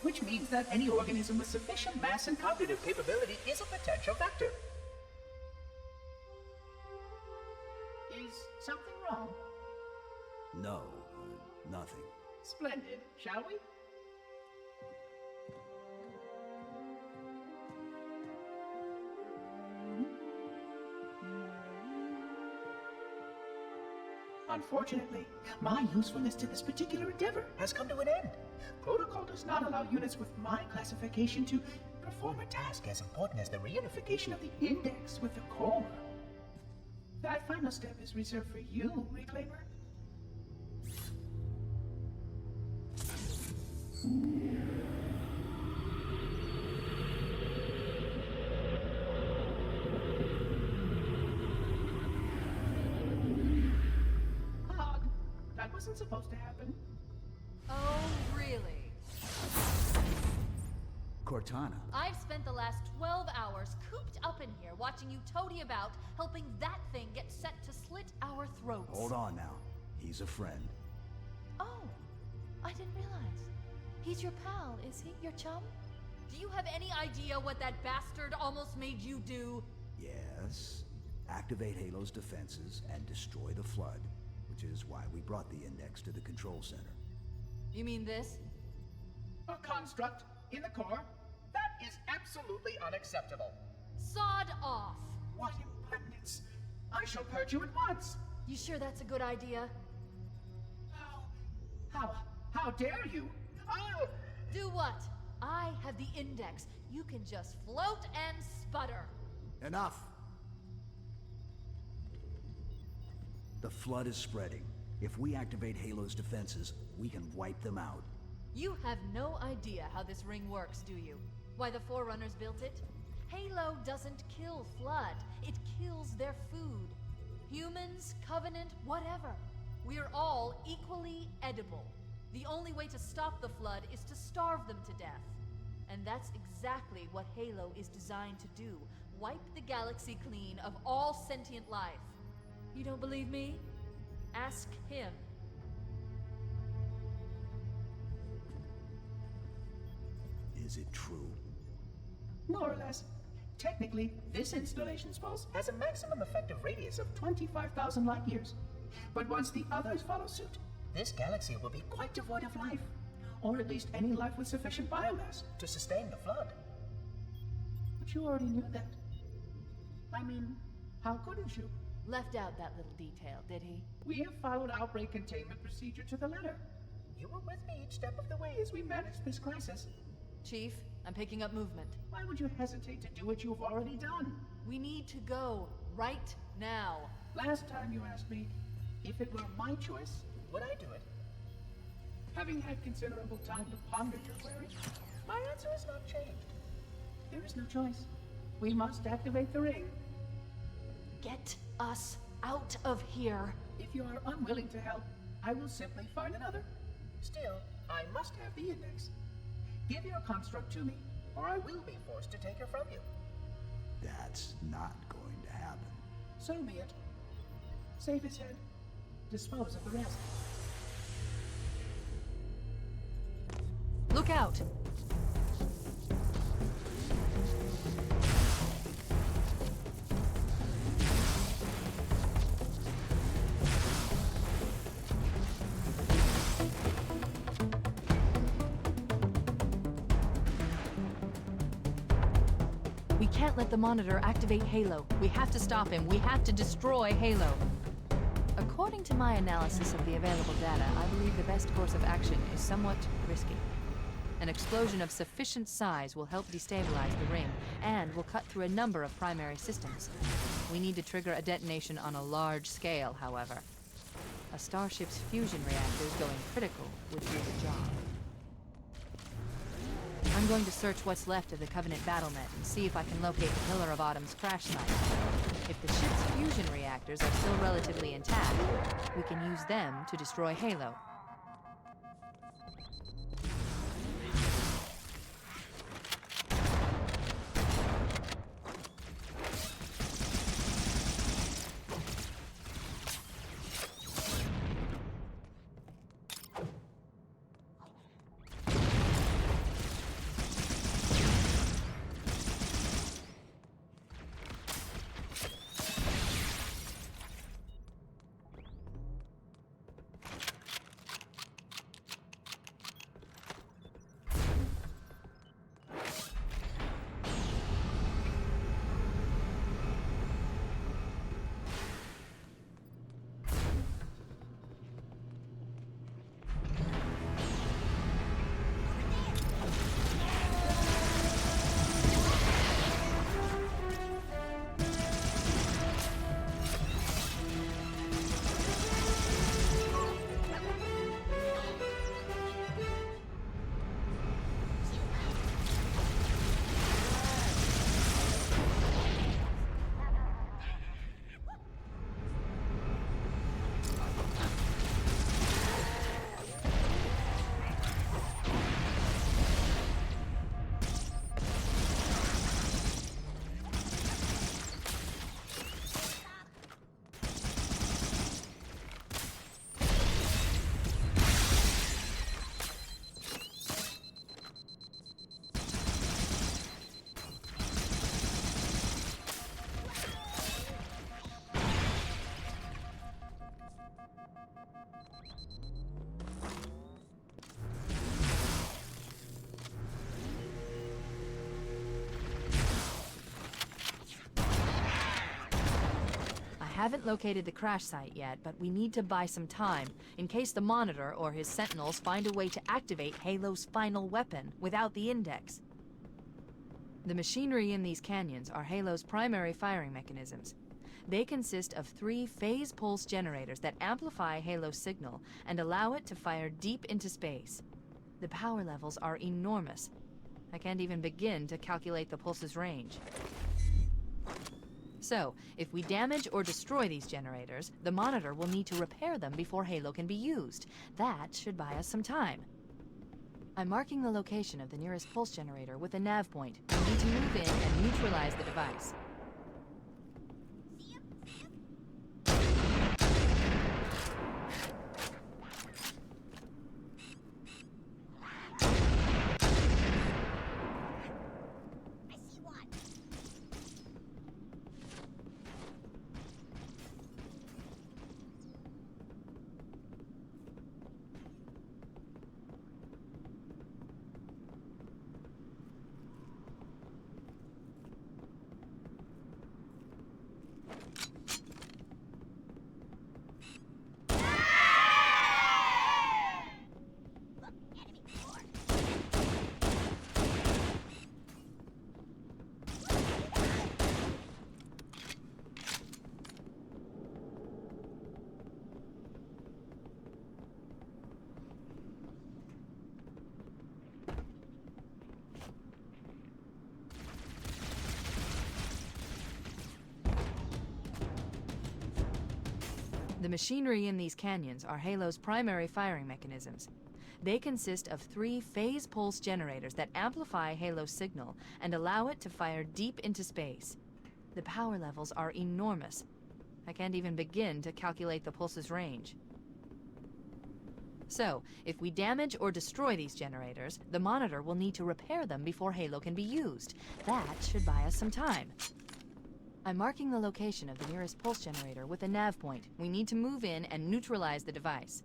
which means that any organism with sufficient mass and cognitive capability is a potential vector. Is something wrong? No, nothing. Splendid, shall we? Unfortunately, my usefulness to this particular endeavor has come to an end. Protocol does not allow units with my classification to perform a task as important as the reunification of the index with the core. That final step is reserved for you, Reclaimer. That wasn't supposed to happen. Oh, really? Cortana. I've spent the last 12 hours cooped up in here watching you toady about, helping that thing get set to slit our throats. Hold on now. He's a friend. Oh, I didn't realize. He's your pal, is he? Your chum? Do you have any idea what that bastard almost made you do? Yes. Activate Halo's defenses and destroy the Flood, which is why we brought the index to the control center. You mean this? A construct in the core? That is absolutely unacceptable. Sod off! What impertinence! I shall purge you at once! You sure that's a good idea? How dare you? Oh! Do what? I have the index. You can just float and sputter. Enough! The Flood is spreading. If we activate Halo's defenses, we can wipe them out. You have no idea how this ring works, do you? Why the Forerunners built it? Halo doesn't kill Flood. It kills their food. Humans, Covenant, whatever. We're all equally edible. The only way to stop the Flood is to starve them to death. And that's exactly what Halo is designed to do. Wipe the galaxy clean of all sentient life. You don't believe me? Ask him. Is it true? More or less. Technically, this installation's pulse has a maximum effective radius of 25,000 light years. But once the others follow suit, this galaxy will be quite devoid of life. Or at least any life with sufficient biomass to sustain the Flood. But you already knew that. I mean, how couldn't you? Left out that little detail, did he? We have followed outbreak containment procedure to the letter. You were with me each step of the way as we managed this crisis. Chief, I'm picking up movement. Why would you hesitate to do what you've already done? We need to go right now. Last time you asked me, if it were my choice, would I do it? Having had considerable time to ponder your query, my answer has not changed. There is no choice. We must activate the ring. Get us out of here. If you are unwilling to help, I will simply find another. Still, I must have the index. Give your construct to me, or I will be forced to take her from you. That's not going to happen. So be it. Save his head. Dispose of the rest. Look out! We can't let the monitor activate Halo. We have to stop him. We have to destroy Halo. According to my analysis of the available data, I believe the best course of action is somewhat risky. An explosion of sufficient size will help destabilize the ring, and will cut through a number of primary systems. We need to trigger a detonation on a large scale, however. A starship's fusion reactors going critical would do the job. I'm going to search what's left of the Covenant battlenet and see if I can locate the Pillar of Autumn's crash site. If the ship's fusion reactors are still relatively intact, we can use them to destroy Halo. haven't located the crash site yet, but we need to buy some time in case the Monitor or his Sentinels find a way to activate Halo's final weapon without the Index. The machinery in these canyons are Halo's primary firing mechanisms. They consist of 3 phase pulse generators that amplify Halo's signal and allow it to fire deep into space. The power levels are enormous. I can't even begin to calculate the pulse's range. So, if we damage or destroy these generators, the Monitor will need to repair them before Halo can be used. That should buy us some time. I'm marking the location of the nearest pulse generator with a nav point. We need to move in and neutralize the device. The machinery in these canyons are Halo's primary firing mechanisms. They consist of 3 phase pulse generators that amplify Halo's signal and allow it to fire deep into space. The power levels are enormous. I can't even begin to calculate the pulse's range. So, if we damage or destroy these generators, the Monitor will need to repair them before Halo can be used. That should buy us some time. I'm marking the location of the nearest pulse generator with a nav point. We need to move in and neutralize the device.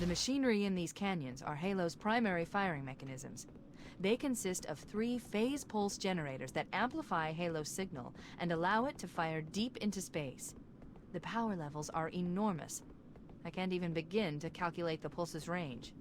The machinery in these canyons are Halo's primary firing mechanisms. They consist of 3 phase pulse generators that amplify Halo's signal and allow it to fire deep into space. The power levels are enormous. I can't even begin to calculate the pulse's range.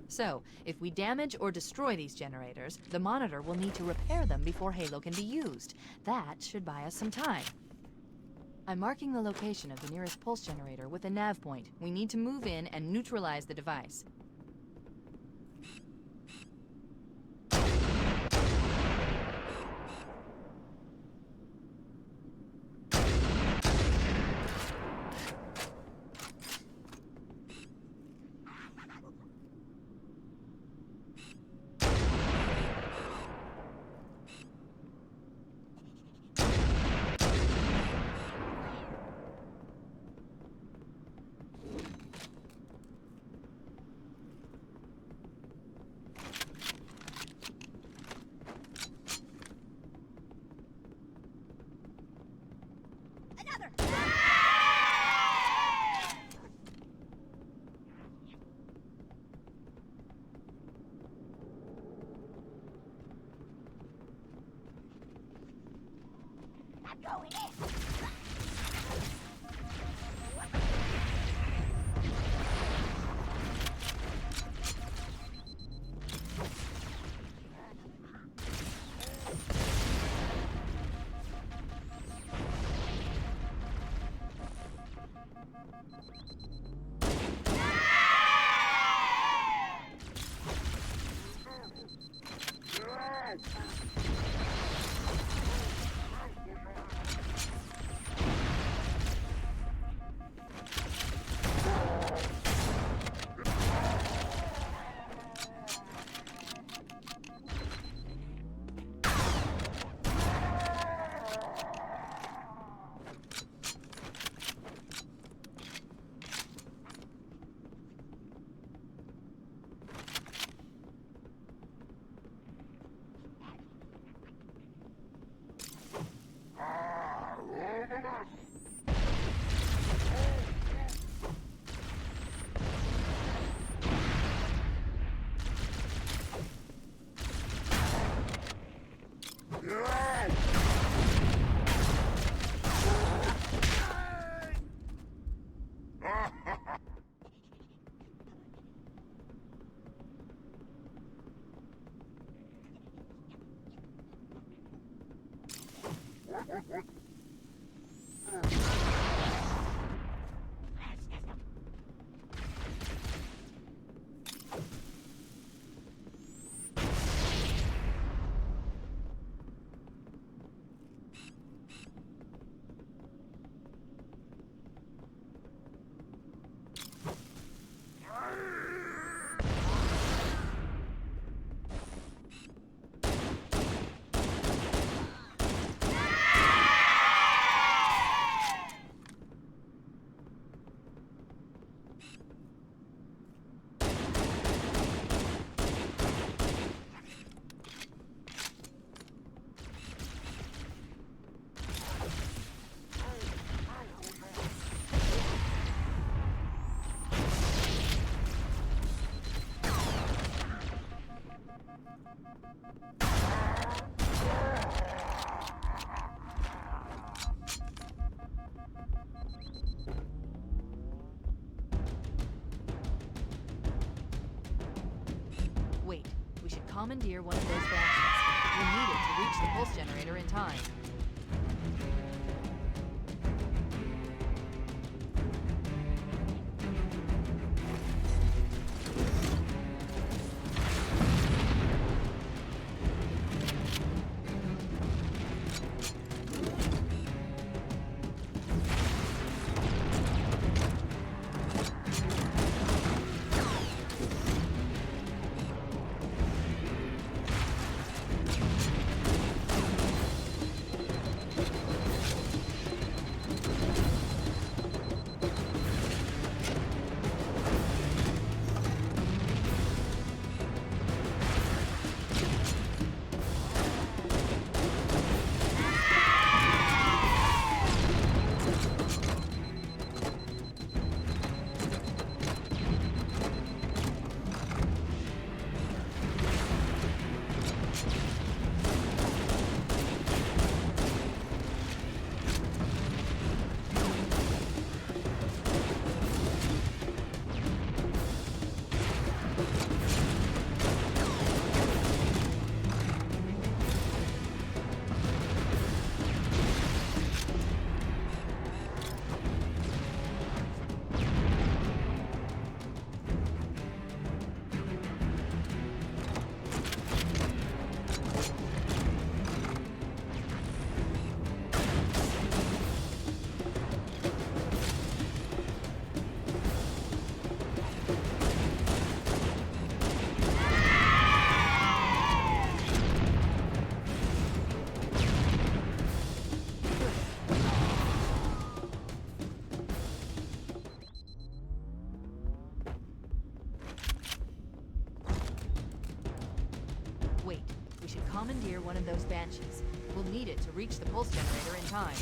So, if we damage or destroy these generators, the Monitor will need to repair them before Halo can be used. That should buy us some time. I'm marking the location of the nearest pulse generator with a nav point. We need to move in and neutralize the device. Wait, we should commandeer one of those banshees. We'll need it to reach the pulse generator in time. Commandeer one of those banshees. We'll need it to reach the pulse generator in time.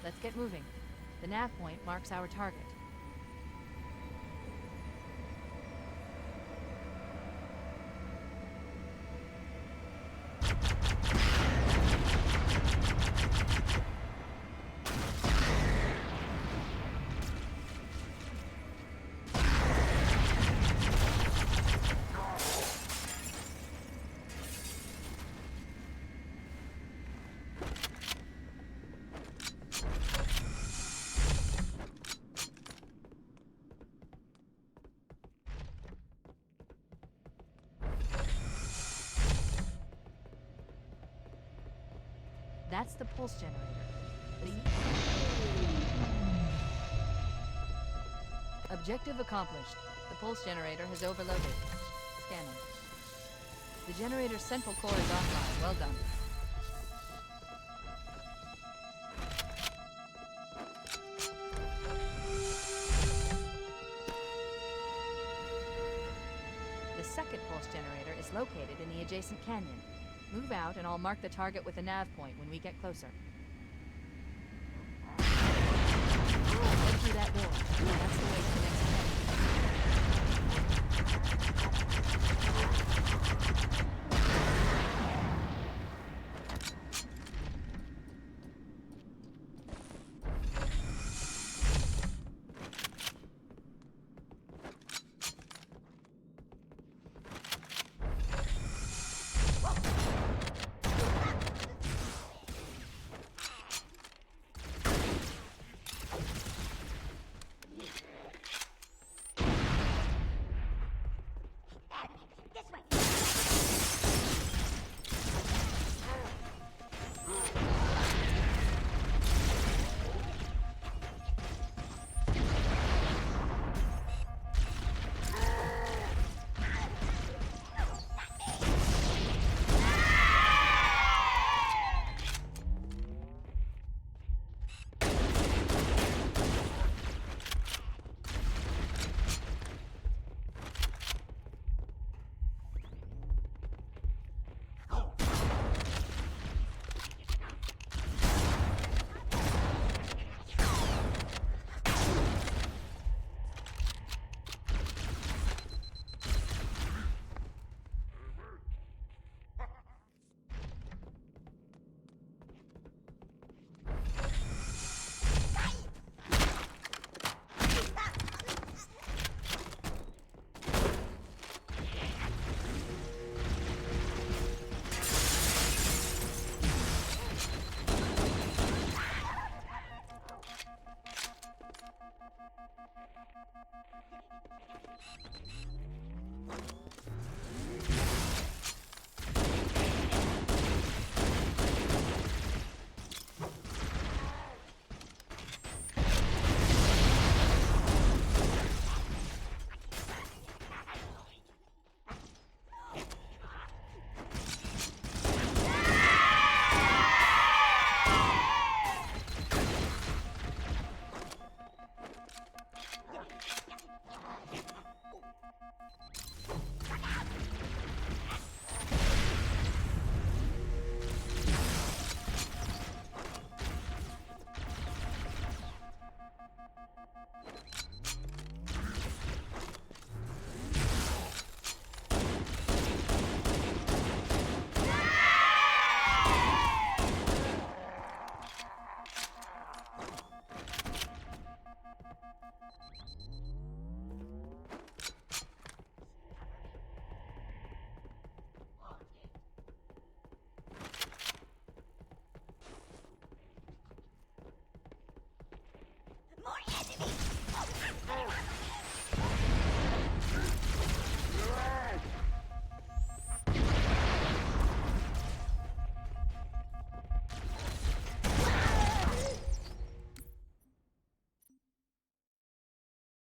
Let's get moving. The nav point marks our target. That's the pulse generator. Objective accomplished. The pulse generator has overloaded. Scanning. The generator's central core is offline. Well done. The second pulse generator is located in the adjacent canyon. Move out and I'll mark the target with a nav point when we get closer. Head through that door. That's the way to the next canyon.